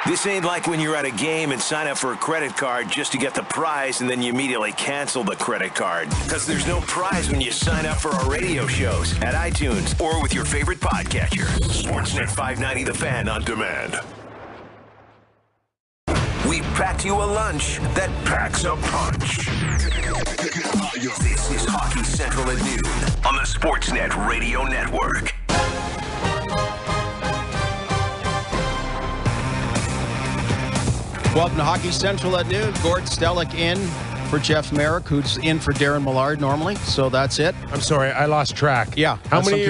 This ain't like when you're at a game and sign up for a credit card just to get the prize and then you immediately cancel the credit card. Because there's no prize when you sign up for our radio shows at iTunes or with your favorite podcatcher. Sportsnet 590 The Fan on demand. We packed you a lunch that packs a punch. This is Hockey Central at noon on the Sportsnet Radio Network. Welcome to Hockey Central at noon. Gord Stellick in for Jeff Merrick, who's in for Darren Millard normally. So that's it. I'm sorry, I lost track. Yeah, how many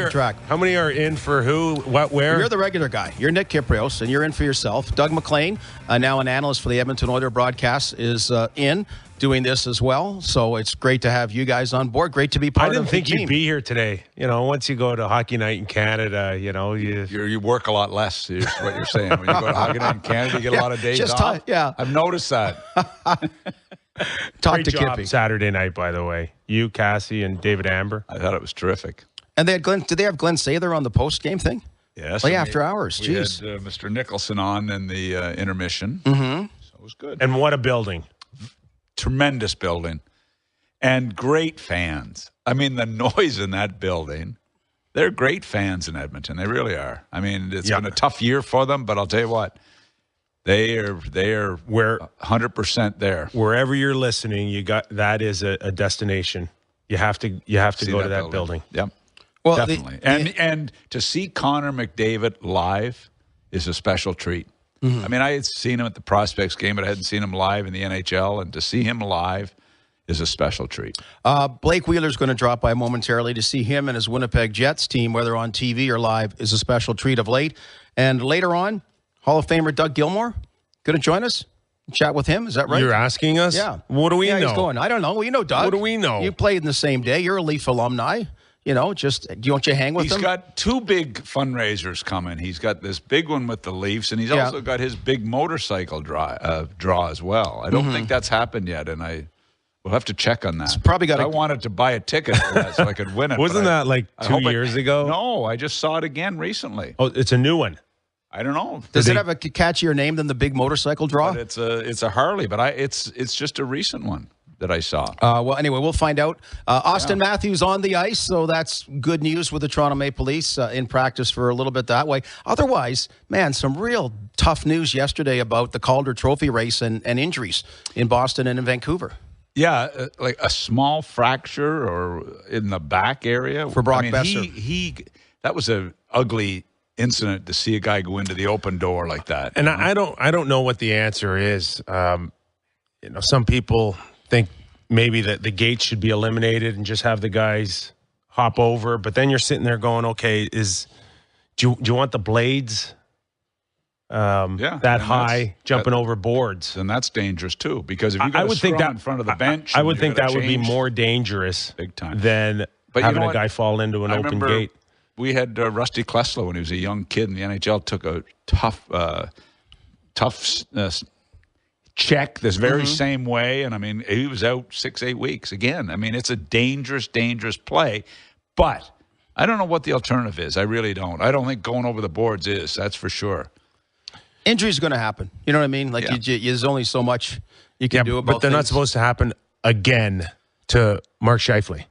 are in for who, what, where? You're the regular guy. You're Nick Kiprios, and you're in for yourself. Doug McLean, now an analyst for the Edmonton Oilers broadcast, is in doing this as well. So it's great to have you guys on board. Great to be part of the team. I didn't think you'd be here today. You know, once you go to Hockey Night in Canada, you know, you work a lot less, is what you're saying. When you go to Hockey Night in Canada, you get a lot of days off. I've noticed that. Talk Great to job Kippy. Saturday night, by the way. You, Cassie, and David Amber. I thought it was terrific. And they had Glenn. Did they have Glenn Sather on the post-game thing? Yes. Like after hours. We Jeez. had Mr. Nicholson on in the intermission. Mm-hmm. So it was good. And what a building. Tremendous building. And great fans. I mean, the noise in that building. They're great fans in Edmonton. They really are. I mean, it's been a tough year for them, but I'll tell you what. They are 100% there. Wherever you're listening, that is a destination. You have to go to that building. Yep. Well, definitely. And to see Connor McDavid live is a special treat. Mm-hmm. I mean, I had seen him at the Prospects game, but I hadn't seen him live in the NHL, and to see him live is a special treat. Blake Wheeler's going to drop by momentarily. To see him and his Winnipeg Jets team, whether on TV or live, is a special treat of late. And later on, Hall of Famer Doug Gilmour going to join us, chat with him. Is that right? You're asking us? Yeah. What do we know? He's going. I don't know. You know Doug. What do we know? You played in the same day. You're a Leaf alumni. You know, don't you hang with him? He's got two big fundraisers coming. He's got this big one with the Leafs, and he's also got his big motorcycle draw as well. I don't think that's happened yet, and we'll have to check on that. It's probably got. I wanted to buy a ticket for that so I could win it. Wasn't that like 2 years ago? No, I just saw it again recently. Oh, it's a new one. I don't know. Does it have a catchier name than the big motorcycle draw? But it's a Harley, but it's just a recent one that I saw. Well, anyway, we'll find out. Austin Matthews on the ice, so that's good news with the Toronto Maple Leafs in practice for a little bit that way. Otherwise, man, some real tough news yesterday about the Calder Trophy race and injuries in Boston and in Vancouver. Yeah, like a small fracture or in the back area. For Brock Besser. That was an ugly incident to see a guy go into the open door like that. And I don't know what the answer is. Some people think maybe that the gate should be eliminated and just have the guys hop over. But then you're sitting there going, okay, do you want the blades that high jumping over boards? And that's dangerous too, because if you got in front of the bench, I would think that would be more dangerous big time than having a guy fall into an open gate. We had Rusty Kleslow when he was a young kid in the NHL, took a tough check this very same way. And, I mean, he was out 6-8 weeks. Again, I mean, it's a dangerous, dangerous play. But I don't know what the alternative is. I really don't. I don't think going over the boards is. That's for sure. Injury is going to happen. You know what I mean? Like, there's only so much you can do about it. But they're not supposed to happen again to Mark Scheifele.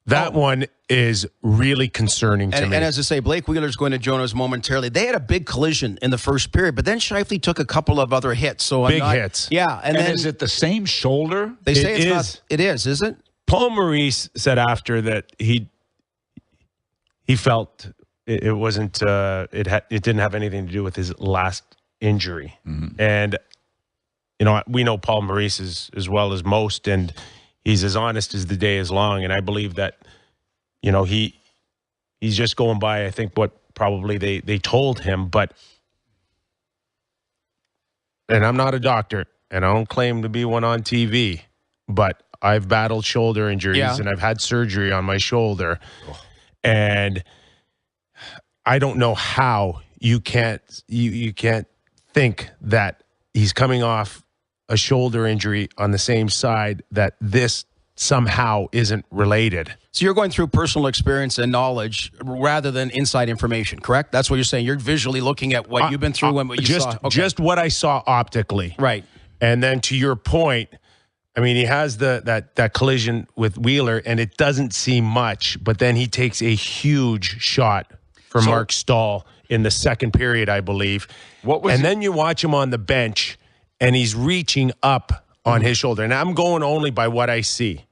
That one is really concerning to me. And as I say, Blake Wheeler's going to join us momentarily. They had a big collision in the first period, but then Scheifele took a couple of other hits. So big hits. Yeah. And then, is it the same shoulder? They say it's not. It is it? Paul Maurice said after that he felt it wasn't it didn't have anything to do with his last injury. Mm-hmm. And we know Paul Maurice as well as most, and he's as honest as the day is long, and I believe that, he's just going by, I think, what probably they told him. And I'm not a doctor, and I don't claim to be one on TV, but I've battled shoulder injuries, and I've had surgery on my shoulder. And I don't know how you can't think that he's coming off a shoulder injury on the same side that this somehow isn't related. So you're going through personal experience and knowledge rather than inside information, correct? That's what you're saying. You're visually looking at what you've been through and what you saw. Okay. Just what I saw optically. Right. And then to your point, I mean, he has that collision with Wheeler, and it doesn't seem much, but then he takes a huge shot for Mark Stahl in the second period, I believe. Then you watch him on the bench, and he's reaching up on his shoulder. And I'm going only by what I see.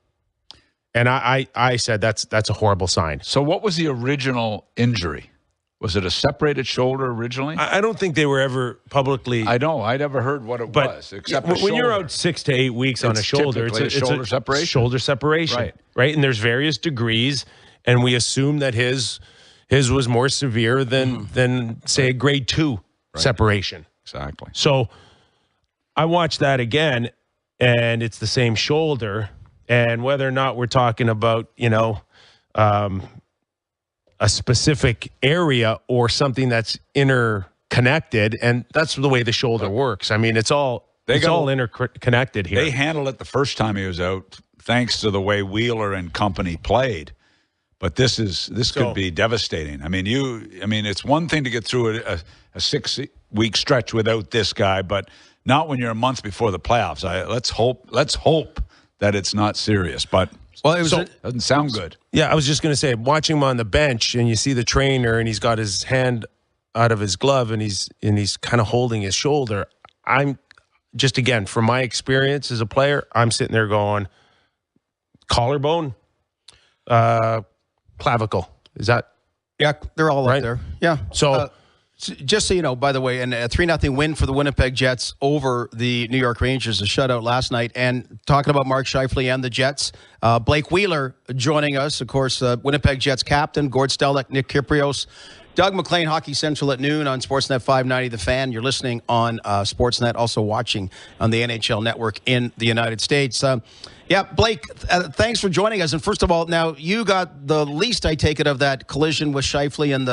And I said that's a horrible sign. So what was the original injury? Was it a separated shoulder originally? I don't think they were ever publicly. I know. I never heard what it was. Except when you're out 6 to 8 weeks on a shoulder, it's a shoulder separation. Shoulder separation, right? And there's various degrees, and we assume that his was more severe than say a grade 2 separation. Exactly. So I watched that again, and it's the same shoulder. And whether or not we're talking about, a specific area or something that's interconnected, and that's the way the shoulder works. I mean, it's all interconnected here. They handled it the first time he was out, thanks to the way Wheeler and company played. But this could be devastating. I mean, it's one thing to get through a 6-week stretch without this guy, but not when you're a month before the playoffs. Let's hope that it's not serious, but doesn't sound good. Yeah, I was just going to say, watching him on the bench, and you see the trainer, and he's got his hand out of his glove, and he's kind of holding his shoulder. I'm just, again, from my experience as a player, I'm sitting there going, collarbone, clavicle. Is that? Yeah, they're all right up there. Yeah. So. Just so you know, by the way, and a 3-0 win for the Winnipeg Jets over the New York Rangers, a shutout last night. And talking about Mark Scheifele and the Jets, Blake Wheeler joining us, of course, Winnipeg Jets captain, Gord Stellick, Nick Kypreos, Doug McLean, Hockey Central at noon on Sportsnet 590 The Fan. You're listening on Sportsnet, also watching on the NHL Network in the United States. Yeah, Blake, thanks for joining us. And first of all, now you got the least, I take it, of that collision with Scheifele in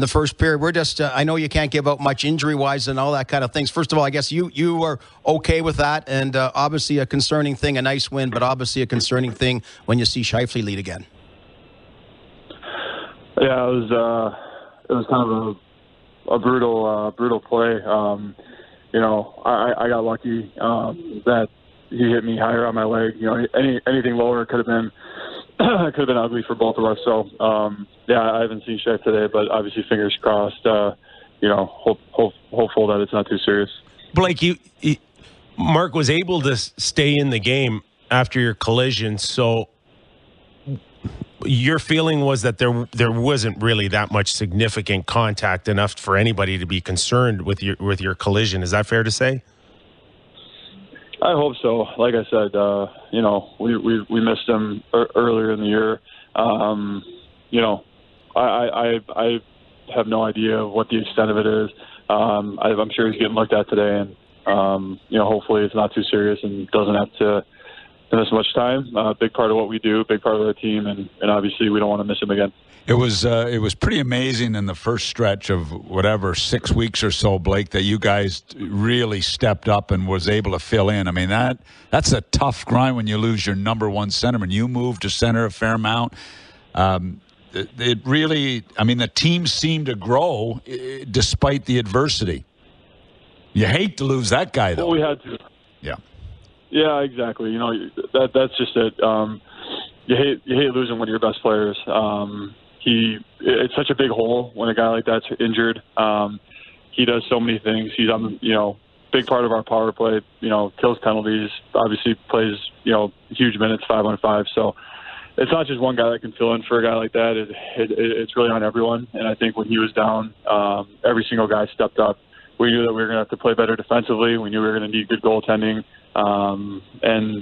the first period. We're just, I know you can't give out much injury-wise and all that kind of things. First of all, I guess you were okay with that, and obviously a concerning thing, a nice win, but obviously a concerning thing when you see Scheifele lead again. Yeah, it was kind of a brutal play. I got lucky that he hit me higher on my leg. Anything lower could have been ugly for both of us. So I haven't seen Scheif today, but obviously fingers crossed. Hopeful that it's not too serious. Blake, Mark was able to stay in the game after your collision, so your feeling was that there wasn't really that much significant contact enough for anybody to be concerned with your collision. Is that fair to say? I hope so. Like I said, we missed him earlier in the year. I have no idea what the extent of it is. I'm sure he's getting looked at today, and hopefully it's not too serious and doesn't have to miss much time. Big part of what we do, big part of our team, and obviously we don't want to miss him again. It was pretty amazing in the first stretch of 6 weeks or so, Blake, that you guys really stepped up and was able to fill in. I mean, that's a tough grind when you lose your number one centerman. You moved to center a fair amount. It really, the team seemed to grow despite the adversity. You hate to lose that guy, though. Well, we had to. Yeah. Yeah, exactly. That's just it. You hate losing one of your best players. It's such a big hole when a guy like that's injured. He does so many things. He's on big part of our power play. Kills penalties. Obviously plays huge minutes 5-on-5. So it's not just one guy that can fill in for a guy like that. It's really on everyone. And I think when he was down, every single guy stepped up. We knew that we were going to have to play better defensively. We knew we were going to need good goaltending. And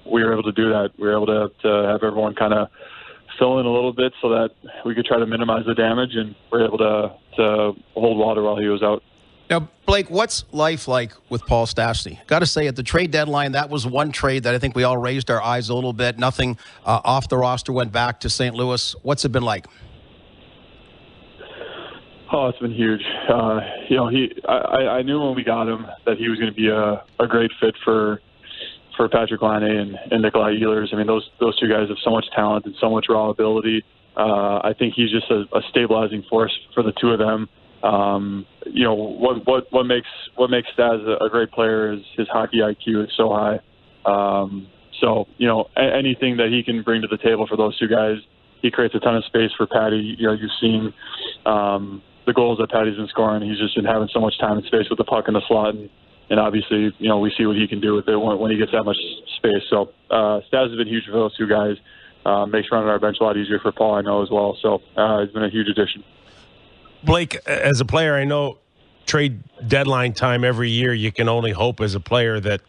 we were able to do that. We were able to have everyone kind of fill in a little bit so that we could try to minimize the damage, and we were able to hold water while he was out. Now, Blake, what's life like with Paul Stastny? Got to say, at the trade deadline, that was one trade that I think we all raised our eyes a little bit. Nothing off the roster went back to St. Louis. What's it been like? Oh, it's been huge. I knew when we got him that he was going to be a great fit for for Patrick Laine and Nikolai Ehlers. I mean, those two guys have so much talent and so much raw ability. I think he's just a stabilizing force for the two of them. You know, what makes Stas a great player is his hockey IQ is so high. So, you know, anything that he can bring to the table for those two guys, he creates a ton of space for Patty. You know, you've seen the goals that Patty's been scoring. He's just been having so much time and space with the puck in the slot. And obviously, you know, we see what he can do with it when he gets that much space. So Stas has been huge for those two guys. Makes running our bench a lot easier for Paul, I know, as well. So it's been a huge addition. Blake, as a player, I know trade deadline time every year, you can only hope as a player that,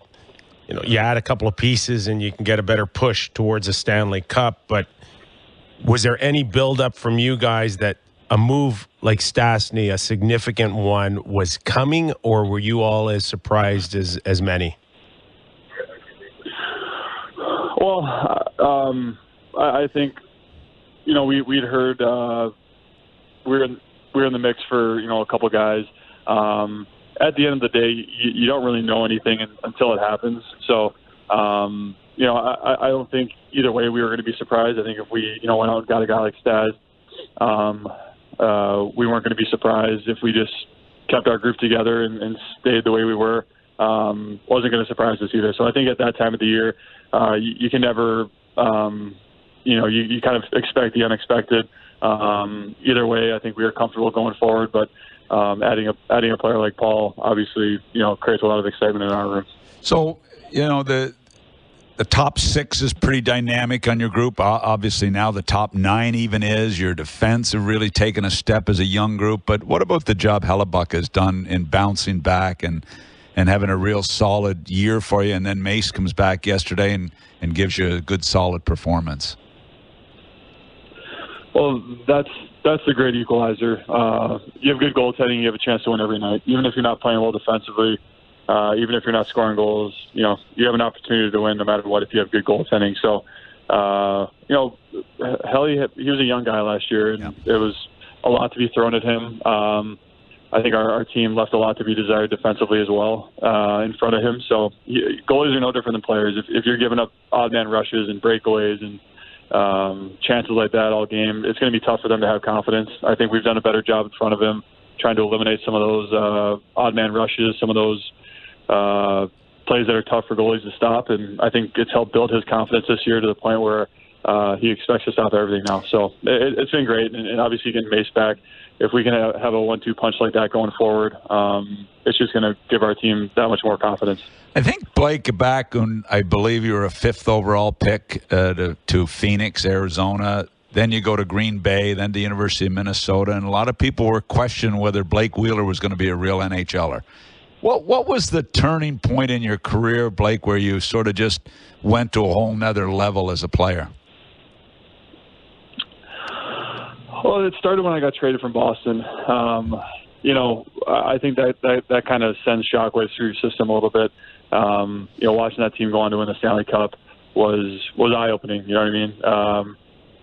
you know, you add a couple of pieces and you can get a better push towards a Stanley Cup. But was there any buildup from you guys that a move like Stastny, a significant one, was coming, or were you all as surprised as many? Well, I think, you know, we'd heard we're in the mix for, you know, a couple guys. At the end of the day, you don't really know anything until it happens. So, you know, I don't think either way we were going to be surprised. I think if we, you know, went out and got a guy like Stas, we weren't going to be surprised. If we just kept our group together and stayed the way we were, wasn't going to surprise us either. So I think at that time of the year, you can never, you know, you kind of expect the unexpected. Either way, I think we are comfortable going forward, but adding a player like Paul obviously, you know, creates a lot of excitement in our room. So, you know, the top six is pretty dynamic on your group. Obviously now the top nine even is. Your defense have really taken a step as a young group. But what about the job Hellebuyck has done in bouncing back and having a real solid year for you? And then Mace comes back yesterday and gives you a good solid performance. Well, that's the great equalizer. You have good goaltending, you have a chance to win every night. Even if you're not playing well defensively, even if you're not scoring goals, you know, you have an opportunity to win no matter what if you have good goaltending. So, you know, Helly, he was a young guy last year, and it was a lot to be thrown at him. I think our team left a lot to be desired defensively as well in front of him. So goalies are no different than players. If you're giving up odd man rushes and breakaways and chances like that all game, it's going to be tough for them to have confidence. I think we've done a better job in front of him trying to eliminate some of those odd man rushes, some of those plays that are tough for goalies to stop, and I think it's helped build his confidence this year to the point where he expects to stop everything now. So it's been great, and obviously getting Mace back, if we can have a 1-2 punch like that going forward, it's just going to give our team that much more confidence. I think Blake back, and I believe you were a 5th overall pick to Phoenix, Arizona. Then you go to Green Bay, then to University of Minnesota, and a lot of people were questioning whether Blake Wheeler was going to be a real NHLer. What was the turning point in your career, Blake, where you sort of just went to a whole nother level as a player? Well, it started when I got traded from Boston. You know, I think that kind of sends shockwaves through your system a little bit. You know, watching that team go on to win the Stanley Cup was eye-opening. You know what I mean?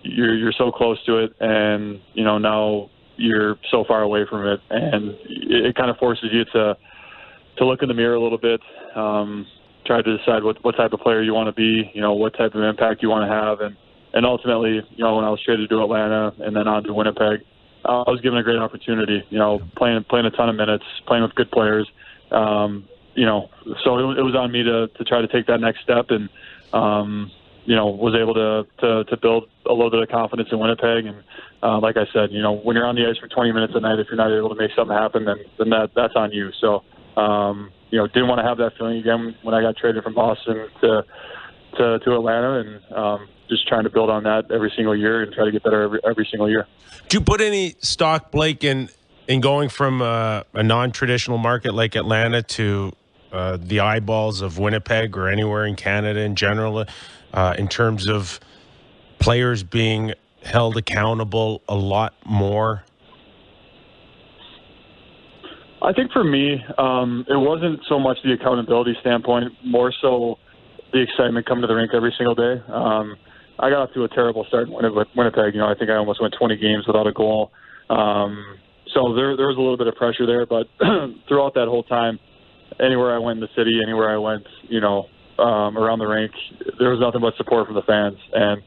You're so close to it, and you know now you're so far away from it, and it kind of forces you to look in the mirror a little bit, try to decide what type of player you want to be, you know, what type of impact you want to have, and ultimately, you know, when I was traded to Atlanta and then on to Winnipeg, I was given a great opportunity, you know, playing a ton of minutes, playing with good players, you know, so it was on me to try to take that next step, and you know, was able to build a little bit of confidence in Winnipeg. And like I said, you know, when you're on the ice for 20 minutes a night, if you're not able to make something happen, then that's on you. So, you know, didn't want to have that feeling again when I got traded from Boston to Atlanta, and just trying to build on that every single year and try to get better every single year. Do you put any stock, Blake, in going from a non-traditional market like Atlanta to the eyeballs of Winnipeg or anywhere in Canada in general, in terms of players being held accountable a lot more? I think for me, it wasn't so much the accountability standpoint, more so the excitement coming to the rink every single day. I got off to a terrible start in Winnipeg. You know, I think I almost went 20 games without a goal. So there was a little bit of pressure there, but throughout that whole time, anywhere I went in the city, anywhere I went, you know, around the rink, there was nothing but support from the fans. And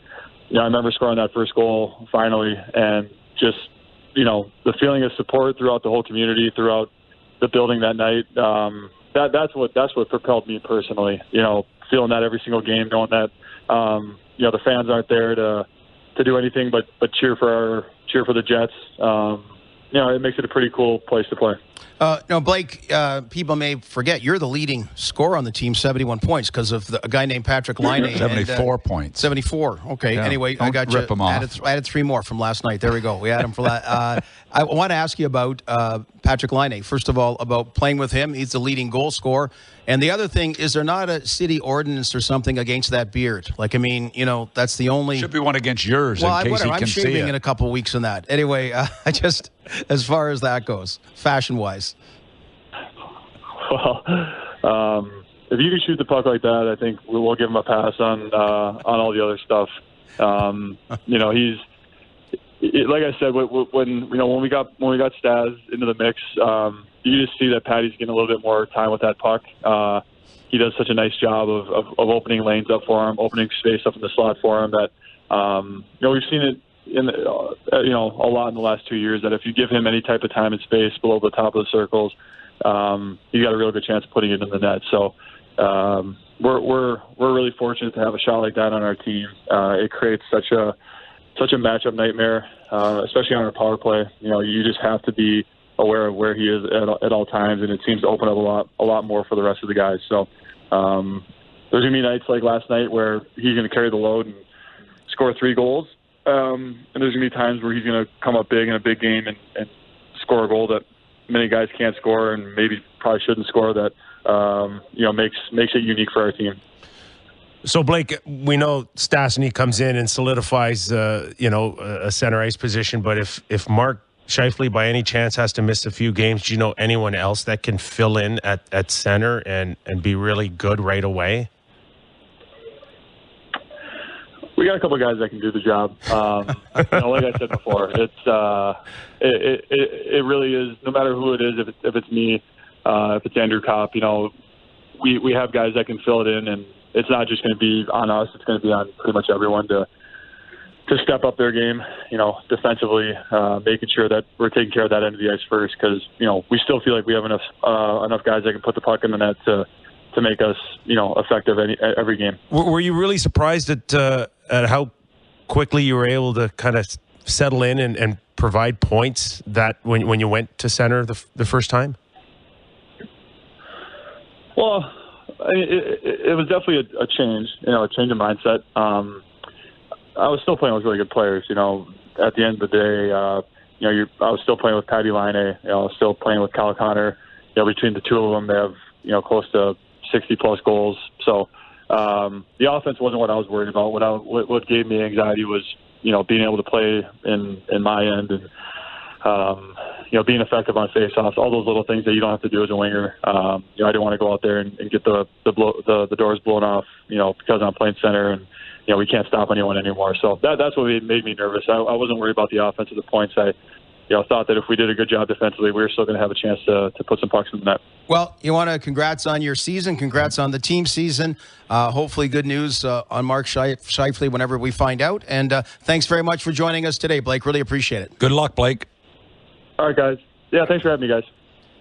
I remember scoring that first goal finally, and just the feeling of support throughout the whole community, throughout the building that night. That's what propelled me personally. Feeling that every single game, knowing that the fans aren't there to do anything but cheer for the Jets. It makes it a pretty cool place to play. Blake, people may forget you're the leading scorer on the team, 71 points, because of a guy named Patrick Laine. 74 points. 74. Okay. Yeah, anyway, I got you. Added 3 more from last night. There we go. We had him for that. I want to ask you about Patrick Laine. First of all, about playing with him. He's the leading goal scorer. And the other thing, is there not a city ordinance or something against that beard? That's the only... Should be one against yours in case he can see it. I'm shaving in a couple of weeks in that. Anyway, as far as that goes, fashion-wise. Well, if you can shoot the puck like that, I think we'll give him a pass on all the other stuff. He's... Like I said, when we got Stas into the mix, you just see that Patty's getting a little bit more time with that puck. He does such a nice job of opening lanes up for him, opening space up in the slot for him. That we've seen it a lot in the last 2 years. That if you give him any type of time and space below the top of the circles, you got a real good chance of putting it in the net. So we're really fortunate to have a shot like that on our team. It creates such a matchup nightmare, especially on our power play. You just have to be aware of where he is at all times, and it seems to open up a lot more for the rest of the guys. So there's gonna be nights like last night where he's gonna carry the load and score 3 goals, and there's gonna be times where he's gonna come up big in a big game and score a goal that many guys can't score and maybe probably shouldn't score. That makes it unique for our team. So, Blake, we know Stastny comes in and solidifies, a center ice position. But if Mark Scheifele, by any chance, has to miss a few games, do you know anyone else that can fill in at center and be really good right away? We got a couple of guys that can do the job. Like I said before, it really is. No matter who it is, if it's me, if it's Andrew Kopp, we have guys that can fill it in, and it's not just going to be on us. It's going to be on pretty much everyone to step up their game, defensively, making sure that we're taking care of that end of the ice first, because, we still feel like we have enough guys that can put the puck in the net to make us, effective every game. Were you really surprised at how quickly you were able to kind of settle in and provide points that when you went to center the first time? Well, it was definitely a change, a change in mindset. I was still playing with really good players. At the end of the day, I was still playing with Patty Laine. I was still playing with Kyle Connor. Between the two of them, they have close to 60+ goals. So the offense wasn't what I was worried about. What gave me anxiety was being able to play in my end and being effective on faceoffs, all those little things that you don't have to do as a winger. I didn't want to go out there and get the doors blown off, because I'm playing center and, we can't stop anyone anymore. So that's what made me nervous. I wasn't worried about the offense or the points. I thought that if we did a good job defensively, we were still going to have a chance to put some pucks in the net. Well, you want to congrats on your season. Congrats on the team season. Hopefully good news on Mark Scheifele whenever we find out. And thanks very much for joining us today, Blake. Really appreciate it. Good luck, Blake. All right, guys. Yeah, thanks for having me, guys.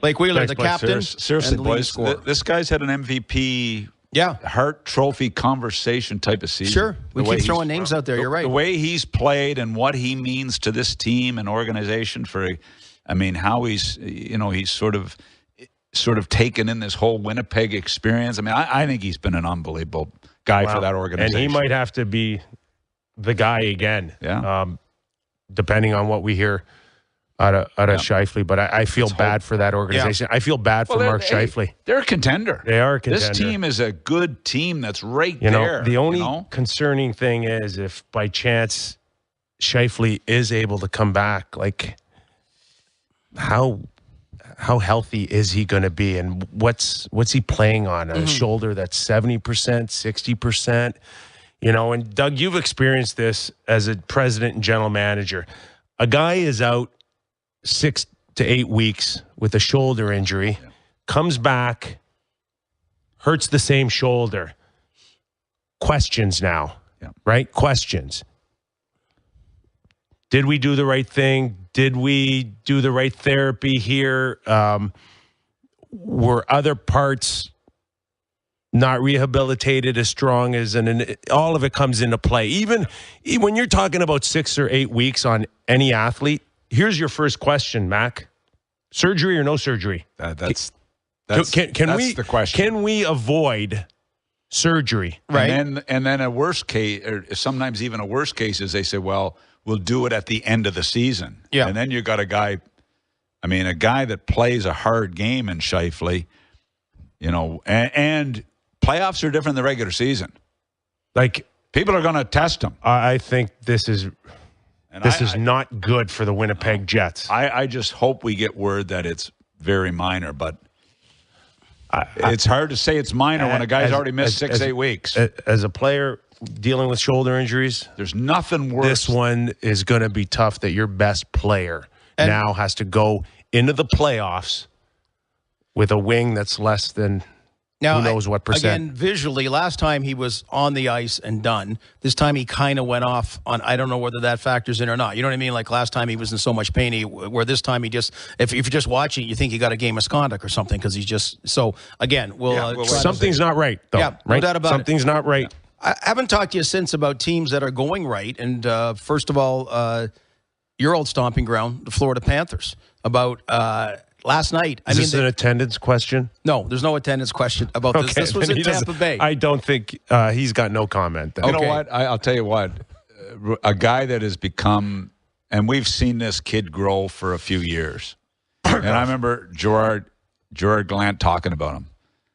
Blake Wheeler, thanks, the Blake. captain. Seriously, boys, this guy's had an MVP Hart Trophy conversation type of season. Sure. We keep throwing names out there. You're right. The way he's played and what he means to this team and organization how he's sort of taken in this whole Winnipeg experience. I think he's been an unbelievable guy for that organization. And he might have to be the guy again. Yeah. Depending on what we hear out of Scheifele, but I feel bad for that organization. Yeah. I feel bad for Mark Scheifele. They're a contender. They are a contender. This team is a good team that's right there. The only concerning thing is if by chance Scheifele is able to come back, like how healthy is he going to be, and what's he playing on? A shoulder that's 70%, 60%? And Doug, you've experienced this as a president and general manager. A guy is out 6 to 8 weeks with a shoulder injury, comes back, hurts the same shoulder. questions now, right? Questions. Did we do the right thing? Did we do the right therapy here? Were other parts not rehabilitated as strong as all of it comes into play. Even when you're talking about 6 or 8 weeks on any athlete, here's your first question, Mac. Surgery or no surgery? That's the question. Can we avoid surgery? Right. And then a worst case, or sometimes even a worst case, is they say, well, we'll do it at the end of the season. Yeah. And then you got a guy that plays a hard game in Scheifele, and playoffs are different than the regular season. Like, people are going to test him. I think this is not good for the Winnipeg Jets. I just hope we get word that it's very minor, but it's hard to say it's minor when a guy's already missed 6-8 weeks. As a player dealing with shoulder injuries, there's nothing worse. This one is going to be tough that your best player now has to go into the playoffs with a wing that's less than who knows what percent. Again, visually, last time he was on the ice and done. This time he kind of went off on, I don't know whether that factors in or not. You know what I mean? Like last time he was in so much pain, where this time he just, if you're just watching, you think he got a game misconduct or something because he's just, so again, something's not right, though. Yeah, no doubt about it. Something's not right. I haven't talked to you since about teams that are going right. And first of all, your old stomping ground, the Florida Panthers, about last night. Is this an attendance question? No, there's no attendance question about this. This was in Tampa Bay. I don't think he's got no comment then. You know what? I'll tell you what. A guy that has become, and we've seen this kid grow for a few years. And I remember Gerard Gallant talking about him.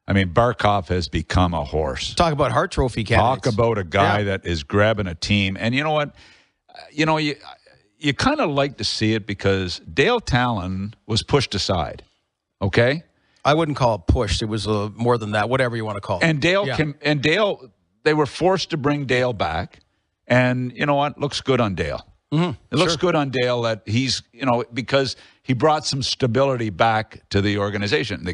I mean, Barkov has become a horse. Talk about Hart Trophy candidates. Talk about a guy that is grabbing a team. And you know what? You kind of like to see it because Dale Talon was pushed aside, okay? I wouldn't call it pushed. It was more than that, whatever you want to call it. And Dale, they were forced to bring Dale back. And you know what? Looks good on Dale. Mm-hmm. It looks good on Dale that he's, because he brought some stability back to the organization.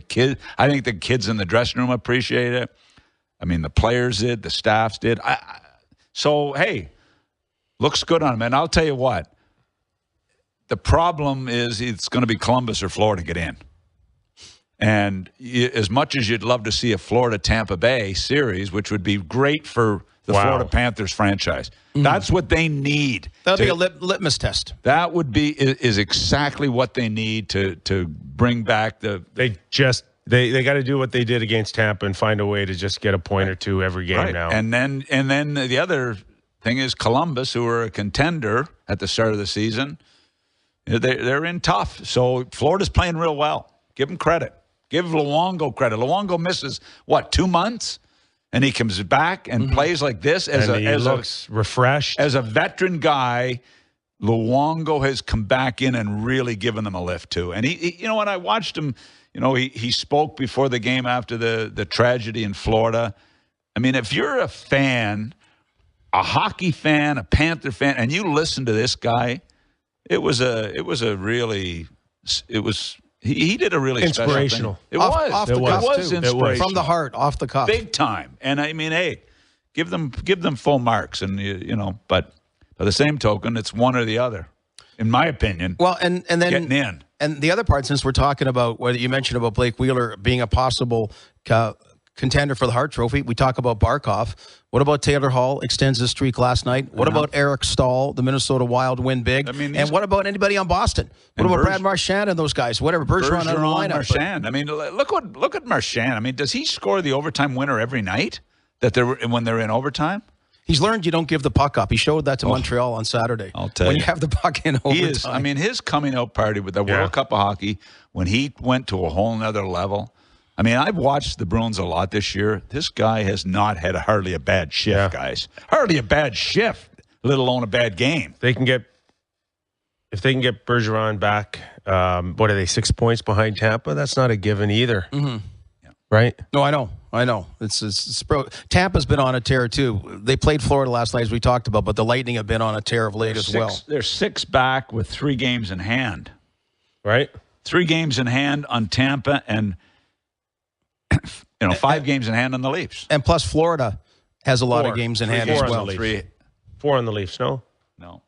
I think the kids in the dressing room appreciate it. I mean, the players did, the staffs did. So, hey, looks good on him. And I'll tell you what. The problem is it's going to be Columbus or Florida get in. And as much as you'd love to see a Florida-Tampa Bay series, which would be great for the Florida Panthers franchise, that's what they need. That would be a litmus test. That would be is exactly what they need to bring back the. They got to do what they did against Tampa and find a way to just get a point or two every game now. And then the other thing is Columbus, who are a contender at the start of the season. They're in tough. So Florida's playing real well. Give them credit. Give Luongo credit. Luongo misses, 2 months? And he comes back and plays like this. Looks refreshed. As a veteran guy, Luongo has come back in and really given them a lift, too. And he when I watched him, he spoke before the game after the tragedy in Florida. I mean, if you're a fan, a hockey fan, a Panther fan, and you listen to this guy, he did a really inspirational. It was inspirational from the heart, off the cuff, big time. And I mean, hey, give them full marks, and but by the same token, it's one or the other, in my opinion. Well, and then getting in, and the other part, since we're talking about what you mentioned about Blake Wheeler being a possible contender for the Hart Trophy, we talk about Barkov. What about Taylor Hall extends his streak last night? What about Eric Stahl, the Minnesota Wild win big? I mean, and what about anybody on Boston? What about Brad Marchand and those guys? Whatever, Bergeron on the lineup. Marchand. I mean, look at Marchand. I mean, does he score the overtime winner every night when they're in overtime? He's learned you don't give the puck up. He showed that to Montreal on Saturday. I'll tell you. When you have the puck in overtime. His coming out party with the World Cup of Hockey, when he went to a whole nother level. I mean, I've watched the Bruins a lot this year. This guy has not had hardly a bad shift, guys. Hardly a bad shift, let alone a bad game. If they can get Bergeron back, what are they, 6 points behind Tampa? That's not a given either. Mm-hmm. Yeah. Right? No, I know. It's Tampa's been on a tear too. They played Florida last night, as we talked about, but the Lightning have been on a tear of late as well. They're 6 back with 3 games in hand. Right? 3 games in hand on Tampa and 5 games in hand on the Leafs. And plus Florida has a lot of games in hand as well. 4 on the Leafs, no? No.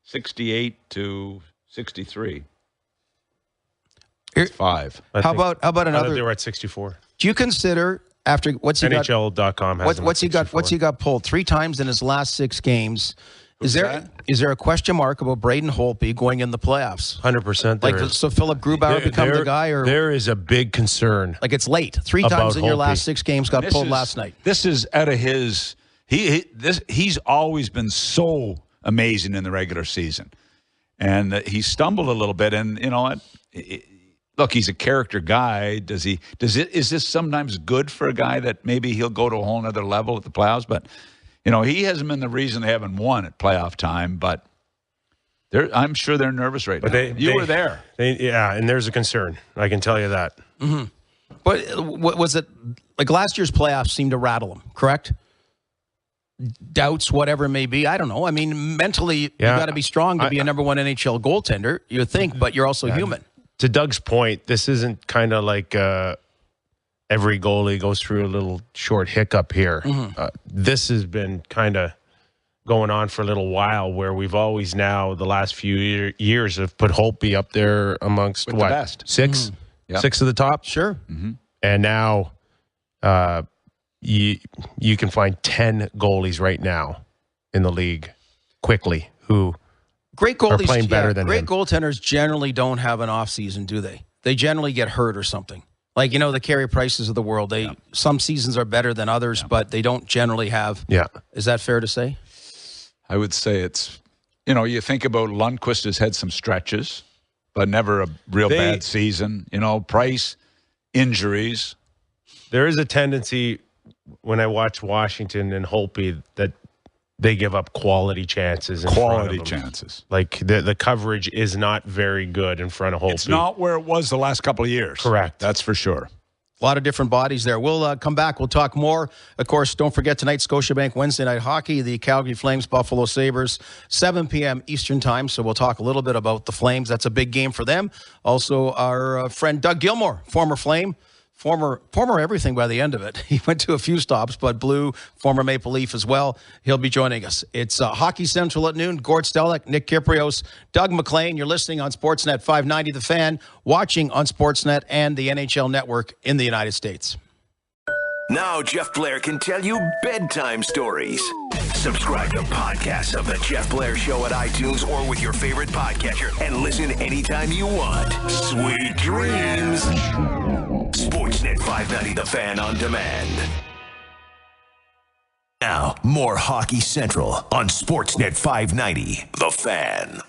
68 to 63. It's 5. How about another? They were at 64. Do you consider after what's he NHL.com got? What's he got pulled 3 times in his last 6 games? Is there a question mark about Braden Holtby going in the playoffs? 100%. Like, so Philip Grubauer become the guy, or there is a big concern. Like, it's late. 3 times in your last 6 games got pulled last night. This is out of his. He's always been so amazing in the regular season, and he stumbled a little bit. And you know, look, he's a character guy. Is this sometimes good for a guy that maybe he'll go to a whole other level at the playoffs? But you know, he hasn't been the reason they haven't won at playoff time. But I'm sure they're nervous right now. You were there. And there's a concern. I can tell you that. Mm-hmm. But what was it like? Last year's playoffs seemed to rattle him. Correct. Doubts, whatever it may be. I don't know. I mean, mentally, you got to be strong to be a number 1 NHL goaltender, you would think, but you're also human. To Doug's point, this isn't kind of like every goalie goes through a little short hiccup here. Mm-hmm. This has been kind of going on for a little while, where we've always now, the last few years, have put Holtby up there amongst the best. 6? Mm-hmm. Yep. 6 of the top? Sure. Mm-hmm. And now you can find 10 goalies right now in the league quickly who great goalies are playing better than great him. Goaltenders generally don't have an off season, do they? They generally get hurt or something. Like, you know, the Carey Prices of the world. Some seasons are better than others, but they don't generally have. Yeah. Is that fair to say? I would say it's, you know, you think about Lundqvist has had some stretches, but never a real bad season. You know, Price, injuries. There is a tendency when I watch Washington and Holtby that they give up quality chances. Quality chances. Like the coverage is not very good in front of Holtby. It's not where it was the last couple of years. Correct. That's for sure. A lot of different bodies there. We'll come back. We'll talk more. Of course, don't forget tonight, Scotiabank Wednesday Night Hockey, the Calgary Flames, Buffalo Sabres, 7 p.m. Eastern Time. So we'll talk a little bit about the Flames. That's a big game for them. Also, our friend Doug Gilmour, former Flame, former everything by the end of it. He went to a few stops, but Blue, former Maple Leaf as well. He'll be joining us. It's Hockey Central at noon. Gord Stellick, Nick Kyprios, Doug McLean. You're listening on Sportsnet 590 The Fan, watching on Sportsnet and the NHL Network in the United States. Now Jeff Blair can tell you bedtime stories. Subscribe to podcasts of The Jeff Blair Show at iTunes or with your favorite podcatcher and listen anytime you want. Sweet dreams. Sportsnet 590 The Fan on demand. Now, more Hockey Central on Sportsnet 590 The Fan.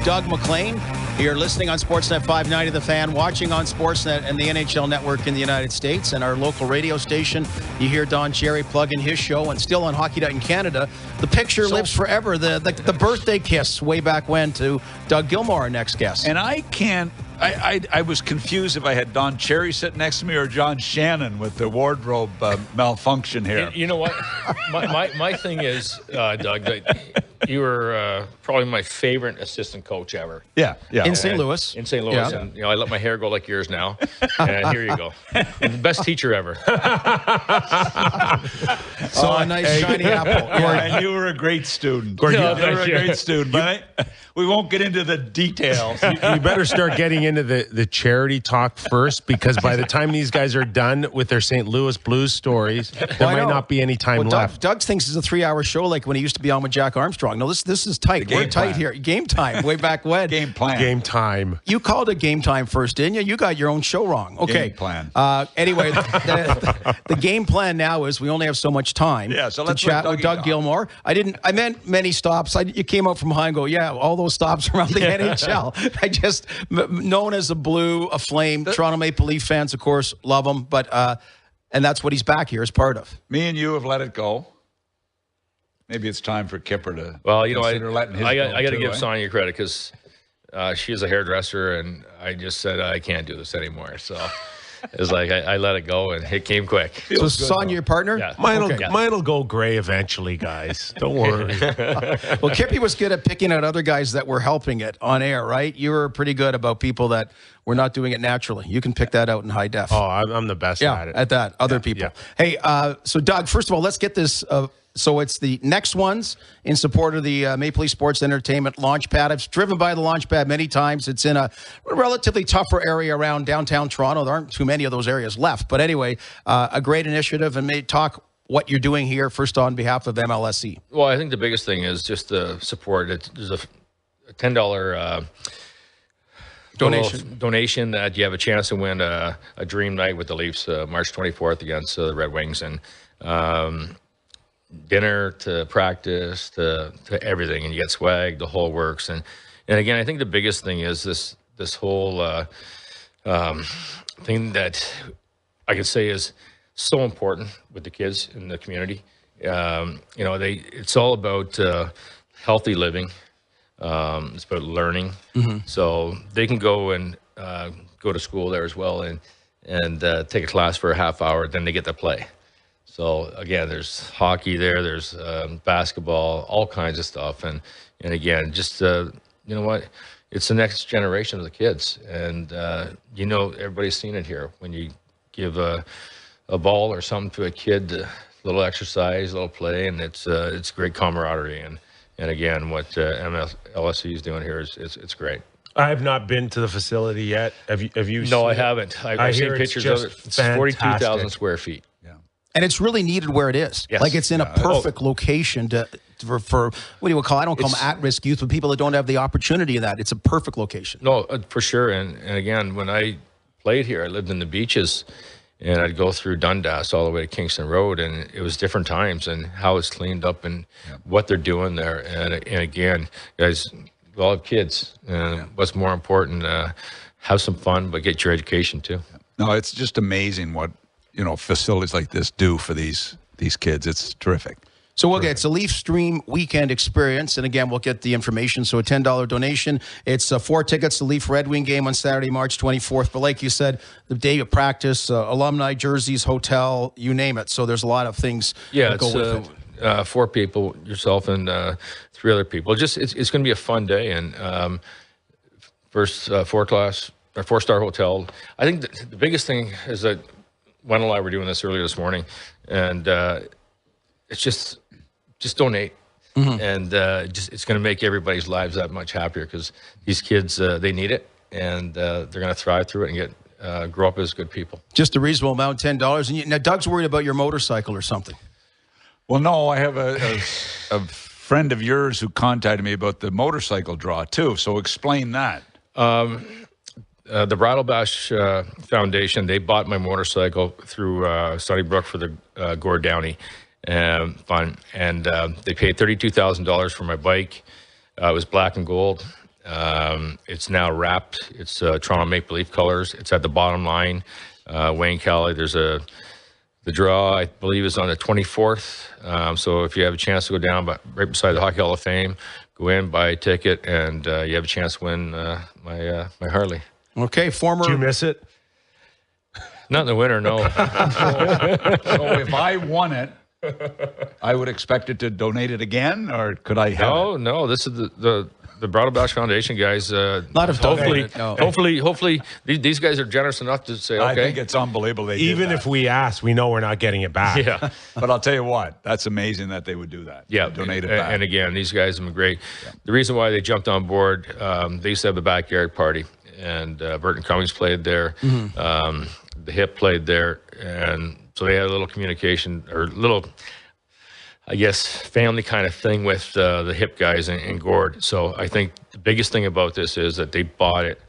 Doug McLean, you're listening on Sportsnet 590 The Fan, watching on Sportsnet and the NHL Network in the United States, and our local radio station. You hear Don Cherry plugging his show, and still on Hockey Night in Canada. The picture lives forever. The birthday kiss way back when to Doug Gilmour, our next guest. And I was confused if I had Don Cherry sitting next to me or John Shannon with the wardrobe malfunction here. You know what? my thing is, Doug, that you were probably my favorite assistant coach ever. Yeah. In St. Louis. In St. Louis. Yeah. And, I let my hair go like yours now. And here you go. The best teacher ever. So a nice shiny apple. Yeah. And you were a great student. You were a great student. But we won't get into the details. You better start getting into the charity talk first, because by the time these guys are done with their St. Louis Blues stories, there might not be any time left. Doug thinks it's a 3-hour show like when he used to be on with Jack Armstrong. No, this is tight. We're tight here. Game time, way back when. Game plan. Game time. You called it game time first, didn't you? You got your own show wrong. Okay. Game plan. Anyway, the game plan now is we only have so much time so to chat with Doug Gilmour. I meant many stops. You came out from high and go, all those stops around the NHL. I just, known as a Blue, a Flame, Toronto Maple Leaf fans, of course, love him. But, and that's what he's back here as part of. Me and you have let it go. Maybe it's time for Kipper to. Well, I got to give Sonia credit, because she is a hairdresser, and I just said I can't do this anymore. So It's like I let it go, and it came quick. So Sonia, your partner? Yeah. Mine'll go gray eventually, guys. Don't worry. Well, Kippy was good at picking out other guys that were helping it on air, right? You were pretty good about people that were not doing it naturally. You can pick that out in high def. Oh, I'm the best at it. At that. Other people. Hey, so Doug, first of all, let's get this. So it's the next ones in support of the Maple Leaf Sports Entertainment Launchpad. I've driven by the Launchpad many times. It's in a relatively tougher area around downtown Toronto. There aren't too many of those areas left. But anyway, a great initiative. And talk what you're doing here first on behalf of MLSE. Well, I think the biggest thing is just the support. There's a $10 donation that you have a chance to win a dream night with the Leafs March 24th against the Red Wings. And dinner to practice to everything, and you get swag, the whole works. And again, I think the biggest thing is this whole thing that I could say is so important with the kids in the community. It's all about healthy living. It's about learning. So they can go and go to school there as well and take a class for a half hour, then they get to play. So again, there's hockey there, there's basketball, all kinds of stuff. And again, just, you know what, it's the next generation of the kids. And, everybody's seen it here. When you give a ball or something to a kid, a little exercise, a little play, and it's great camaraderie. And again, what MLSE is doing here is it's great. I have not been to the facility yet. Have you? No, I haven't. I've seen pictures of it. It's 42,000 square feet. And it's really needed where it is. Yes. Like it's in a perfect location for what do you call? I don't call them at-risk youth, but people that don't have the opportunity of that. It's a perfect location. No, for sure. And again, when I played here, I lived in the beaches, and I'd go through Dundas all the way to Kingston Road, and it was different times and how it's cleaned up and what they're doing there. And again, guys, we all have kids. What's more important? Have some fun, but get your education too. No, it's just amazing what facilities like this do for these kids. It's terrific. So it's a Leaf Stream weekend experience. And again, we'll get the information. So a $10 donation. It's 4 tickets to Leaf Red Wing game on Saturday, March 24th. But like you said, the day of practice, alumni jerseys, hotel, you name it. So there's a lot of things that go with it. 4 people, yourself and 3 other people. It's going to be a fun day. And first 4-star hotel. I think the biggest thing is that Wendell and I were doing this earlier this morning, and it's just donate, and it's going to make everybody's lives that much happier because these kids they need it, and they're going to thrive through it and get grow up as good people. Just a reasonable amount, $10. And now Doug's worried about your motorcycle or something. Well, no, I have a friend of yours who contacted me about the motorcycle draw too. So explain that. The Bridal Bash Foundation, they bought my motorcycle through Sunnybrook for the Gord Downey fund, and they paid $32,000 for my bike. It was black and gold. It's now wrapped. It's Toronto Maple Leaf colors. It's at the bottom line. Wayne Kelly, the draw, I believe, is on the 24th. So if you have a chance to go down, but right beside the Hockey Hall of Fame, go in, buy a ticket, and you have a chance to win my Harley. Okay, Did you miss it? Not in the winter, no. So if I won it, I would expect it to donate it again, or could I have it? No. This is the Bridal Bash Foundation guys. Not if hopefully these guys are generous enough to say, okay. I think it's unbelievable they Even did if we ask, we know we're not getting it back. Yeah. But I'll tell you what, that's amazing that they would do that. Yeah, donate it back. And again, these guys have been great. Yeah. The reason why they jumped on board, they used to have a backyard party, and Burton Cummings played there. The Hip played there, and so they had a little communication or little, I guess, family kind of thing with the Hip guys in Gord. So I think the biggest thing about this is that they bought it,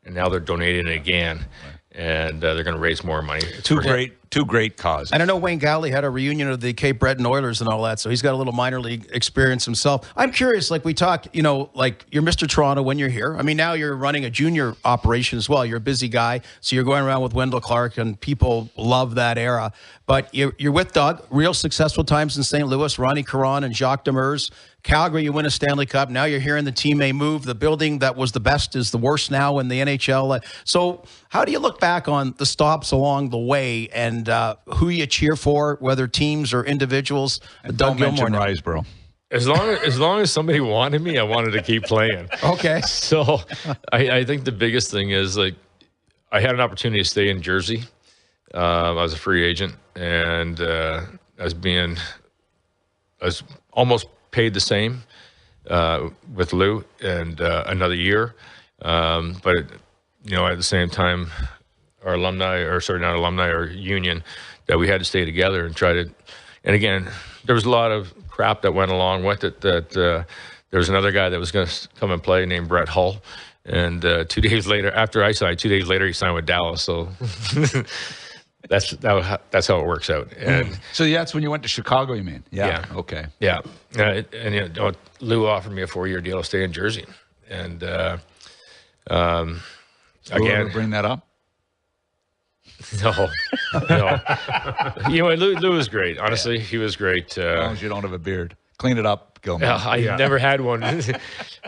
and now they're donating it again, and they're going to raise more money. Two great two great causes. And I know Wayne Galley had a reunion of the Cape Breton Oilers and all that, so he's got a little minor league experience himself. I'm curious, like we talk, like you're Mr. Toronto when you're here. I mean, now you're running a junior operation as well. You're a busy guy, so you're going around with Wendell Clark, and people love that era. But you're with Doug, real successful times in St. Louis, Ronnie Caron and Jacques Demers. Calgary, you win a Stanley Cup. Now you're hearing the team may move. The building that was the best is the worst now in the NHL. So how do you look back on the stops along the way and who you cheer for, whether teams or individuals? And Doug Gilmour, Riseborough. As long as somebody wanted me, I wanted to keep playing. Okay. So I think the biggest thing is, like, I had an opportunity to stay in Jersey. I was a free agent, and I was almost paid the same with Lou and another year. But, at the same time, our union, that we had to stay together and try to, and again, there was a lot of crap that went along with it, that there was another guy that was going to come and play named Brett Hull. And 2 days later, after I signed, 2 days later, he signed with Dallas. So that's how it works out. And so that's when you went to Chicago, you mean? Yeah. Okay. Yeah. And Lou offered me a 4-year deal to stay in Jersey. And again, bring that up. No. Lou was great. Honestly, he was great. As long as you don't have a beard, clean it up, Gilmour. I never had one.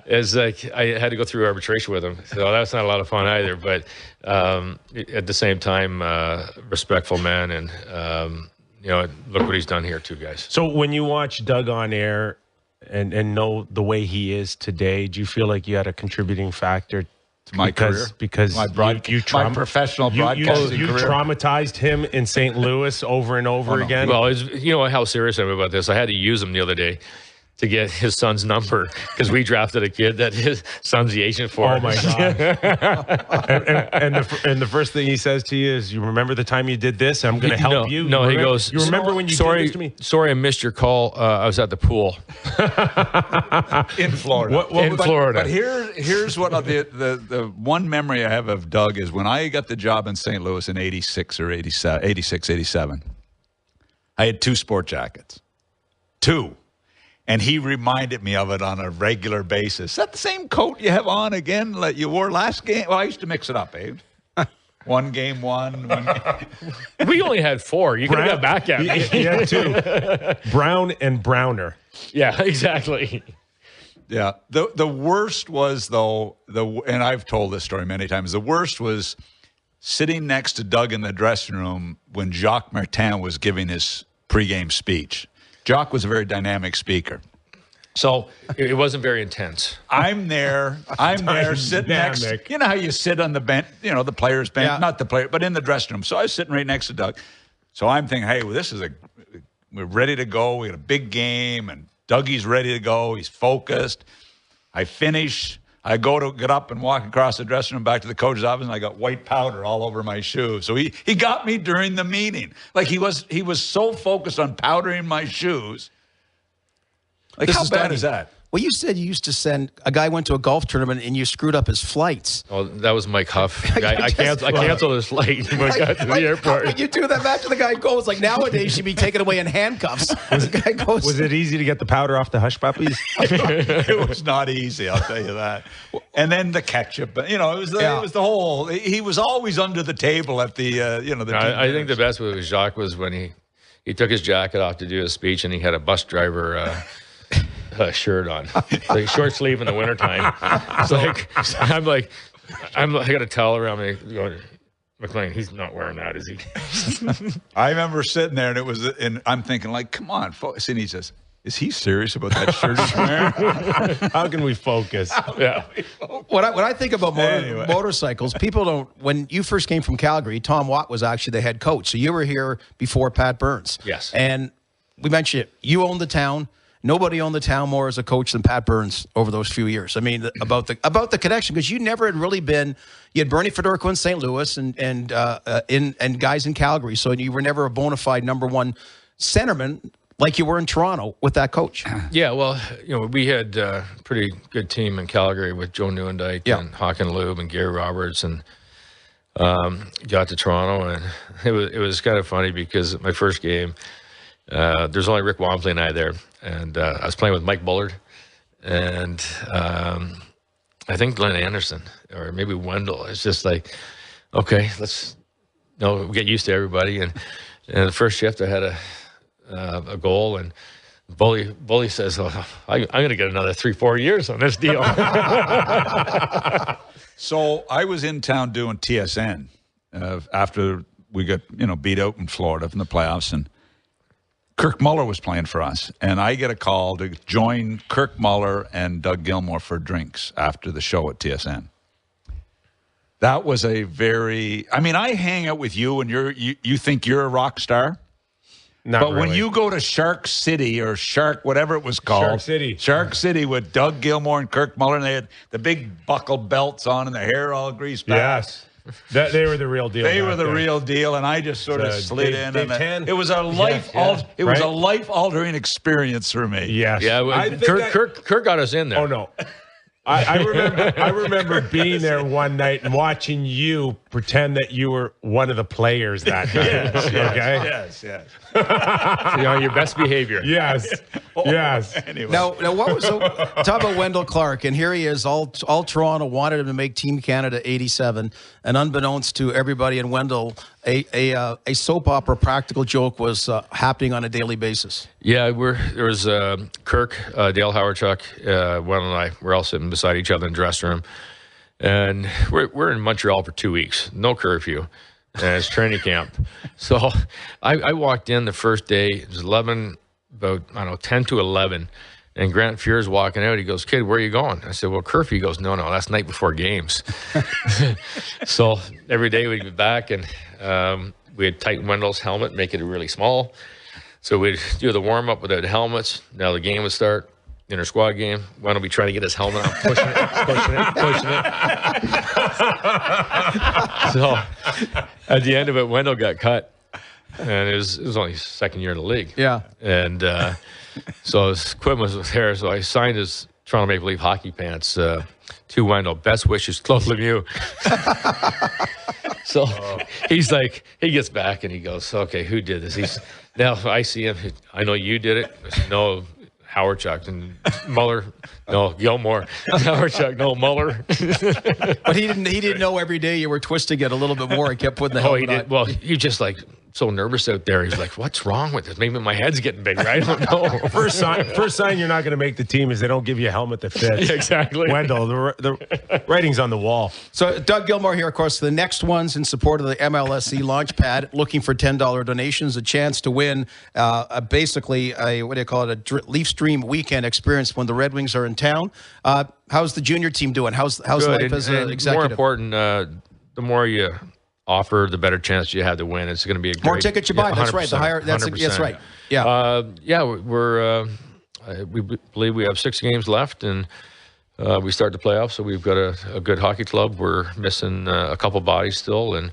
It's like I had to go through arbitration with him, so that's not a lot of fun either. But at the same time, respectful man, and look what he's done here too, guys. So when you watch Doug on air and know the way he is today, do you feel like you had a contributing factor to my career? Because my professional broadcasting you career. Traumatized him in St. Louis over and over again? Well, how serious I am about this. I had to use him the other day to get his son's number because we drafted a kid that his son's the agent for. Oh, my God. and the first thing he says to you is, you remember the time you did this? I'm going to help you. No, he goes, you remember when you did this to me? Sorry, I missed your call. I was at the pool. In Florida. Florida. But here's what the one memory I have of Doug is when I got the job in St. Louis in 86 or 87, I had 2 sport jackets. 2. And he reminded me of it on a regular basis. Is that the same coat you have on again that you wore last game? Well, I used to mix it up, Abe. One game. We only had 4. You could have got back at me. He had 2. Brown and browner. Yeah, exactly. Yeah. The worst was, though, and I've told this story many times, the worst was sitting next to Doug in the dressing room when Jacques Martin was giving his pregame speech. Jacques was a very dynamic speaker. So it wasn't very intense. I'm there sitting next. You know how you sit on the bench, the player's bench, not the player, but in the dressing room. So I was sitting right next to Doug. So I'm thinking, hey, well, we're ready to go. We got a big game, and Dougie's ready to go. He's focused. I finish. I go to get up and walk across the dressing room back to the coach's office, and I got white powder all over my shoes. So he got me during the meeting. Like he was so focused on powdering my shoes. Like, how bad is that? Well, you said you used to send a guy went to a golf tournament and you screwed up his flights. Oh, that was Mike Huff. I canceled his flight when I got to the airport. How could you do that after the guy goes? Like nowadays, you'd be taken away in handcuffs. Was it easy to get the powder off the hush puppies? It was not easy, I'll tell you that. And then the ketchup, it was the whole. He was always under the table at the I think the best with Jacques was when he took his jacket off to do his speech, and he had a bus driver shirt on, like short sleeve in the wintertime. So I got a towel around me going, McLean, he's not wearing that, is he? I remember sitting there, and I'm thinking, like, come on, folks. And he says, is he serious about that shirt he's wearing? How can we focus? Yeah. When I think about motorcycles, people don't. When you first came from Calgary, Tom Watt was actually the head coach. So you were here before Pat Burns. Yes. And we mentioned it. You owned the town. Nobody owned the town more as a coach than Pat Burns over those few years. I mean, about the connection, because you never had really been. You had Bernie Fedorko in St. Louis and guys in Calgary, so you were never a bona fide number one centerman like you were in Toronto with that coach. Yeah, well, we had a pretty good team in Calgary with Joe Newendike and Håkan Loob and Gary Roberts and got to Toronto, and it was kind of funny because my first game, there's only Rick Wamsley and I there, and I was playing with Mike Bullard, and I think Glenn Anderson or maybe Wendell. It's just like, okay, let's get used to everybody. And the first shift, I had a goal, and Bully says, "Oh, I'm going to get another 3-4 years on this deal." So I was in town doing TSN after we got beat out in Florida from the playoffs, and Kirk Muller was playing for us, and I get a call to join Kirk Muller and Doug Gilmour for drinks after the show at TSN. That was a very. I mean, I hang out with you, and you think you're a rock star. But really. When you go to Shark City or Shark, whatever it was called. Shark City with Doug Gilmour and Kirk Muller, and they had the big buckle belts on and the hair all greased back. Yes. They were the real deal. They were the real deal, and I just sort of slid in. And it was a life-altering experience for me. Yes. Yeah, Kirk got us in there. Oh, no. I remember being there one night and watching you pretend that you were one of the players that night. Yes. On your best behavior. Yes. Anyway. Now what was talk about Wendell Clark, and here he is. All Toronto wanted him to make Team Canada '87, and unbeknownst to everybody in Wendell, a soap opera practical joke was happening on a daily basis. Yeah, there was Kirk, Dale Hawerchuk, Wendell and I. We're all sitting beside each other in the dressing room, and we're in Montreal for 2 weeks, no curfew, and it's training camp. So I walked in the first day. It was 10 to 11. And Grant Fuhr's walking out. He goes, "Kid, where are you going?" I said, "Well, curfew." He goes, No, that's night before games. So every day we'd be back, and we'd tighten Wendell's helmet, make it really small. So we'd do the warm-up without helmets. Now the game would start, inter-squad game. Wendell would be trying to get his helmet out, pushing it. So at the end of it, Wendell got cut. And it was only his second year in the league. Yeah. And so his equipment was there. So I signed his Toronto Maple Leaf hockey pants to Wendell. Best wishes, Claude Lemieux. So he's like, he gets back and he goes, "Okay, who did this?" Now I see him. "I know you did it." I said, "No, Hawerchuk." And Muller, "No, Gilmour." Hawerchuk, "No, Muller." But he didn't know every day you were twisting it a little bit more. He kept putting the helmet on. Well, he just like so nervous out there. He's like, "What's wrong with this? Maybe my head's getting bigger. I don't know." First sign you're not going to make the team is they don't give you a helmet that fits. Yeah, exactly. Wendell, the writing's on the wall. So Doug Gilmour here, of course, the next ones in support of the MLSE Launchpad, looking for $10 donations, a chance to win basically a Leaf Stream weekend experience when the Red Wings are in town. How's the junior team doing? How's life as an executive? More important, the more you offer, the better chance you have to win. It's going to be a great, more tickets you buy. That's right. The higher. That's right. Yeah. We believe we have 6 games left, and we start the playoffs. So we've got a good hockey club. We're missing a couple bodies still, and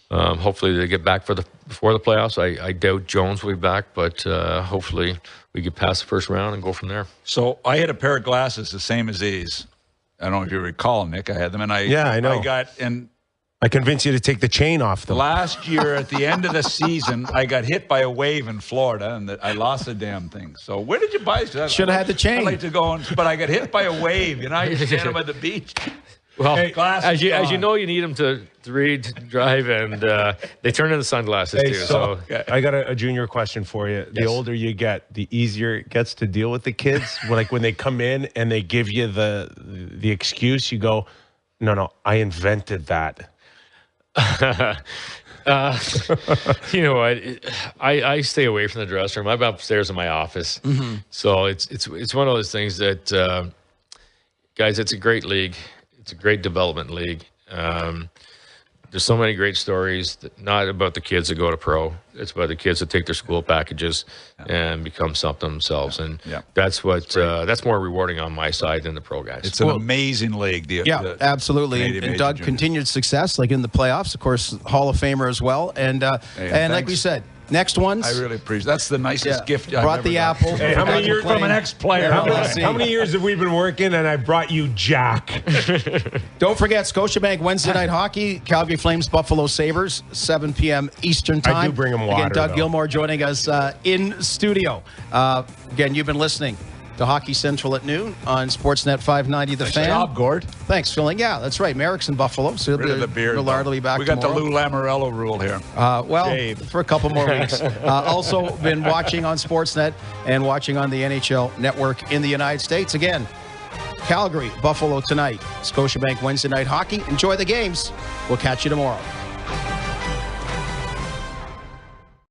hopefully they get back before the playoffs. I doubt Jones will be back, but hopefully we get past the first round and go from there. So I had a pair of glasses the same as these. I don't know if you recall, Nick. I had them, and I know. I convinced you to take the chain off them. Last year, at the end of the season, I got hit by a wave in Florida, and I lost the damn thing. So where did you buy it? Should have had the chain. I'd like to go, but I got hit by a wave. You're standing by the beach. Well, as you know, you need them to read, to drive, and they turn into sunglasses too. So I got a junior question for you. The older you get, the easier it gets to deal with the kids. Like when they come in and they give you the excuse, you go, "No, I invented that." You know what? I stay away from the dressing room. I'm upstairs in my office, so it's one of those things that guys. It's a great league. It's a great development league. There's so many great stories, not about the kids that go to pro. It's about the kids that take their school packages and become something themselves. And that's more rewarding on my side than the pro guys. It's an amazing league. Absolutely. And Doug, continued success, like in the playoffs, of course, Hall of Famer as well. And like we said, Next ones. I really appreciate. That's the nicest gift. I've Brought ever the got. apple. Hey, how many years From an ex-player. How many years have we been working? And I brought you Jack. Don't forget Scotiabank Wednesday night hockey. Calgary Flames, Buffalo Sabres, 7 p.m. Eastern time. I do bring 'em water, Again, Doug though. Gilmore joining us in studio. Again, you've been listening to Hockey Central at noon on Sportsnet 590 The Nice Fan. job, Gord. Thanks, Phil. Yeah, that's right. Merrick's in Buffalo. So Rid of the beard. Millard will be back We got tomorrow. the Lou Lamoriello rule here. For a couple more weeks. Also been watching on Sportsnet and watching on the NHL Network in the United States. Again, Calgary, Buffalo tonight. Scotiabank Wednesday night hockey. Enjoy the games. We'll catch you tomorrow.